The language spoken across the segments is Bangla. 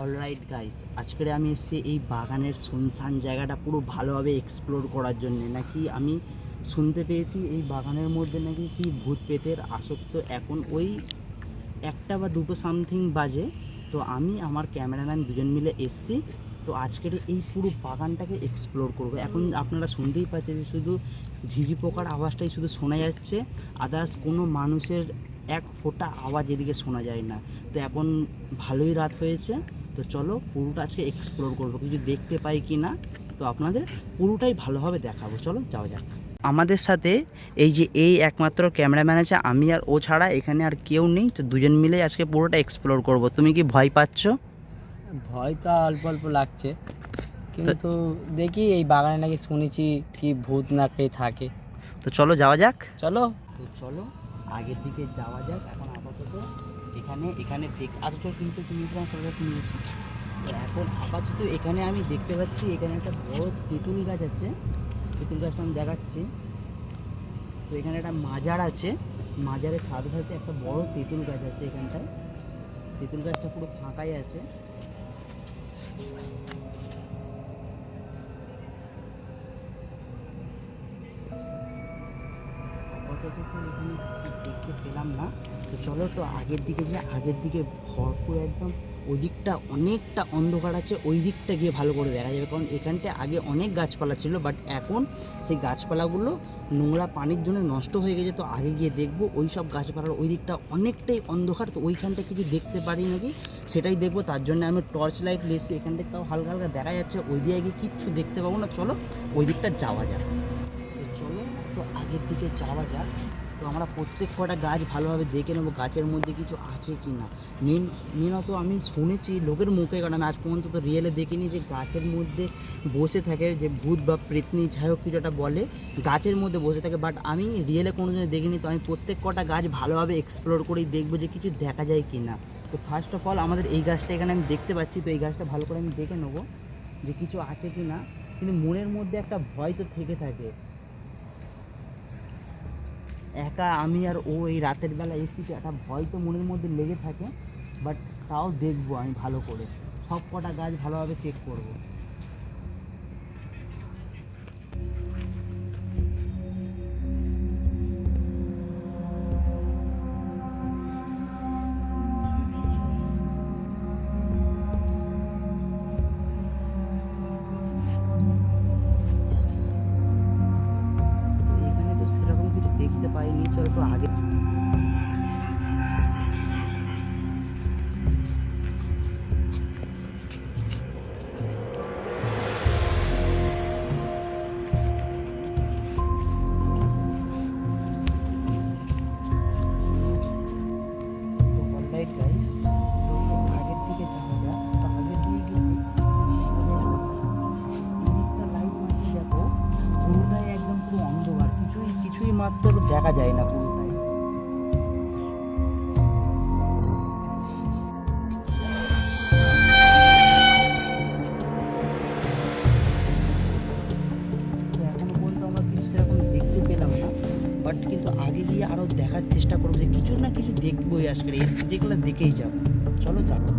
অলরাইট গাইস, আজকে আমি এসেছি এই বাগানের শুনশান জায়গাটা পুরো ভালোভাবে এক্সপ্লোর করার জন্য। নাকি আমি শুনতে পেয়েছি এই বাগানের মধ্যে নাকি কি ভূত পেতের আসক্ত। এখন ওই একটা বা দুটো সামথিং বাজে। তো আমি আমার ক্যামেরাম্যান দুজন মিলে এসেছি। তো আজকের এই পুরো বাগানটাকে এক্সপ্লোর করব। এখন আপনারা শুনতেই পাচ্ছেন যে শুধু ঝিঝি পোকার আওয়াজটাই শুধু শোনা যাচ্ছে, আদার্স কোনো মানুষের এক ফোঁটা আওয়াজ এদিকে শোনা যায় না। তো এখন ভালোই রাত হয়েছে, তো চলো পুরোটা আজকে এক্সপ্লোর করবো, কিছু দেখতে পাই কি না। তো আপনাদের পুরোটাই ভালোভাবে দেখাবো, চলো যাওয়া যাক। আমাদের সাথে এই একমাত্র ক্যামেরাম্যান আছে, আমি আর ও ছাড়া এখানে আর কেউ নেই। তো দুজন মিলে আজকে পুরোটা এক্সপ্লোর করব। তুমি কি ভয় পাচ্ছ? ভয় তো অল্প অল্প লাগছে, কিন্তু দেখি এই বাগানে নাকি শুনেছি কি ভূত না পেয়ে থাকে। তো চলো যাওয়া যাক। চলো তো চলো আগের দিকে যাওয়া যাক। এখন আপাতত এখানে এখানে দেখ আসো, চল কিন্তু তুমি সাথে তুমি এসো। তো এখন আপাতত এখানে আমি দেখতে পাচ্ছি এখানে একটা বড় তেঁতুল গাছ আছে। তেঁতুল গাছটা আমি দেখাচ্ছি। তো এখানে একটা মাজার আছে, মাজারের সাথে সাথে একটা বড় তেঁতুল গাছ আছে এখানটায়। তেঁতুল গাছটা পুরো ফাঁকাই আছে। আপাতত তো এখানে দেখতে পেলাম না। তো চলো তো আগের দিকে যে আগের দিকে ভরপুর একদম ওই দিকটা অনেকটা অন্ধকার আছে, ওই দিকটা গিয়ে ভালো করে দেখা যাবে। কারণ এখানটায় আগে অনেক গাছপালা ছিল, বাট এখন সেই গাছপালাগুলো নোংরা পানির জন্য নষ্ট হয়ে গেছে। তো আগে গিয়ে দেখবো ওই সব গাছপালার ওই দিকটা অনেকটাই অন্ধকার, তো ওইখানটা কিছু দেখতে পারি নাকি সেটাই দেখবো। তার জন্য আমি টর্চ লাইট নিয়েছি, এখানটায় তাও হালকা হালকা দেখা যাচ্ছে, ওই দিকে গিয়ে কিচ্ছু দেখতে পাবো না। চলো ওই দিকটা যাওয়া যাক। তো চলো তো আগের দিকে যাওয়া যাক। তো আমরা প্রত্যেক কটা গাছ ভালোভাবে দেখে নেবো গাছের মধ্যে কিছু আছে কি না। মেনত আমি শুনেছি লোকের মুখে, কারণ আমি আজ পর্যন্ত তো রিয়েলে দেখিনি যে গাছের মধ্যে বসে থাকে, যে ভূত বা প্রেতনি যাই হোক কিছু একটা বলে গাছের মধ্যে বসে থাকে, বাট আমি রিয়েলে কোনো দিন দেখিনি। তো আমি প্রত্যেক কটা গাছ ভালোভাবে এক্সপ্লোর করেই দেখবো যে কিছু দেখা যায় কি না। তো ফার্স্ট অফ অল আমাদের এই গাছটা এখানে আমি দেখতে পাচ্ছি, তো এই গাছটা ভালো করে আমি দেখে নেবো যে কিছু আছে কি না। কিন্তু মনের মধ্যে একটা ভয় তো থেকে থাকে। একা আমি আর ও এই রাতের বেলা এসেছি, একটা ভয় তো মনের মধ্যে লেগে থাকে। বাট তাও দেখবো আমি ভালো করে, সব কটা গাছ ভালোভাবে চেক করবো। তো এখানে তো সেরকম কিছু দেখতে পাইনি, চলো একটু আগে। তো অলরাইট গাইস, তো আগের দিকে যাওয়া যাক। তো আগের দিকে গিয়ে এদিকটা লাইট মারছি, দেখো পুরোটাই একদম পুরো অন্ধকার, কিছুই কিছুই মাত্র দেখা যায় না পুরোটাই। তো এখনো পর্যন্ত আমরা কিছু সেরকম দেখতে পেলাম না, বাট কিন্তু আগে গিয়ে আরও দেখার চেষ্টা করবো যে কিছু না কিছু দেখবোই। আজকে এসে যেগুলো দেখেই যাবো, চলো যাবো।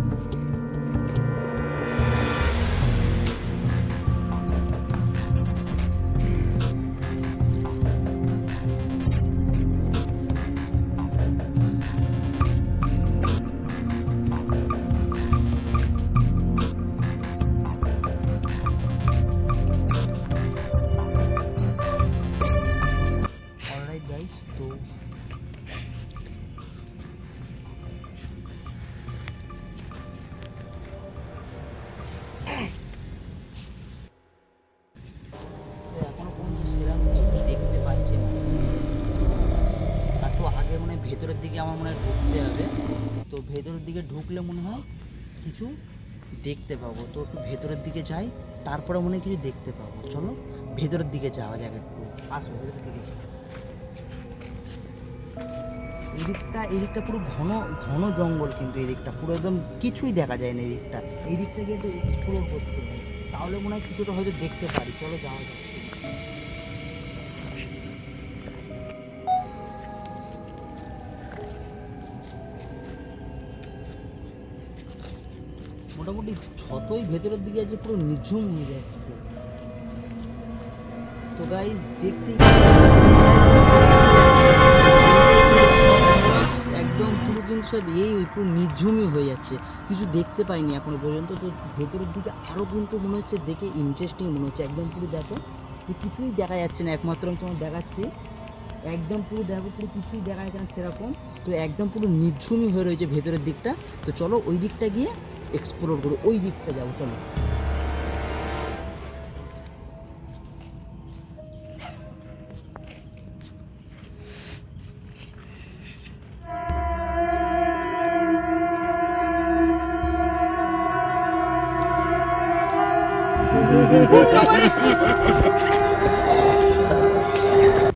অলরাইট গাইস, তো এখনো পর্যন্ত সেরকম কিছু দেখতে পাচ্ছি না। আর তো আগে মনে হয় ভেতরের দিকে আমার মনে হয় ঢুকতে হবে। তো ভেতরের দিকে ঢুকলে মনে হয় কিছু দেখতে পাবো। তো একটু ভেতরের দিকে যাই, তারপরে মনে হয় কিছু দেখতে পাবো। চলো ভেতরের দিকে যাওয়া যাক একটু, আসো ভেতরের দিকে যাই। এদিকটা পুরো ঘন ঘন জঙ্গল, কিন্তু এদিকটা পুরো একদম কিছুই দেখা যায় না। এই দিকটা গিয়ে তো এক্সপ্লোর করতে হবে, তাহলে মনে হয় কিছুটা হয়তো দেখতে পারি। চলো যাওয়া যাক। মোটামুটি যতই ভেতরের দিকে আছে পুরো নিঝুম হয়ে যাচ্ছে। তো গাইস দেখতেই একদম পুরো কিন্তু সব পুরো নিঝুমই হয়ে যাচ্ছে, কিছু দেখতে পাইনি এখনো পর্যন্ত। তো ভেতরের দিকে আরও কিন্তু মনে হচ্ছে দেখে ইন্টারেস্টিং মনে হচ্ছে। একদম পুরো দেখো তো কিছুই দেখা যাচ্ছে না, একমাত্র আমি তোমার দেখাচ্ছি, একদম পুরো দেখো পুরো কিছুই দেখা যাচ্ছে না সেরকম। তো একদম পুরো নিঝুমই হয়ে রয়েছে ভেতরের দিকটা। তো চলো ওই দিকটা গিয়ে এক্সপ্লোর করো, ওই দিকটা যাবো চলো।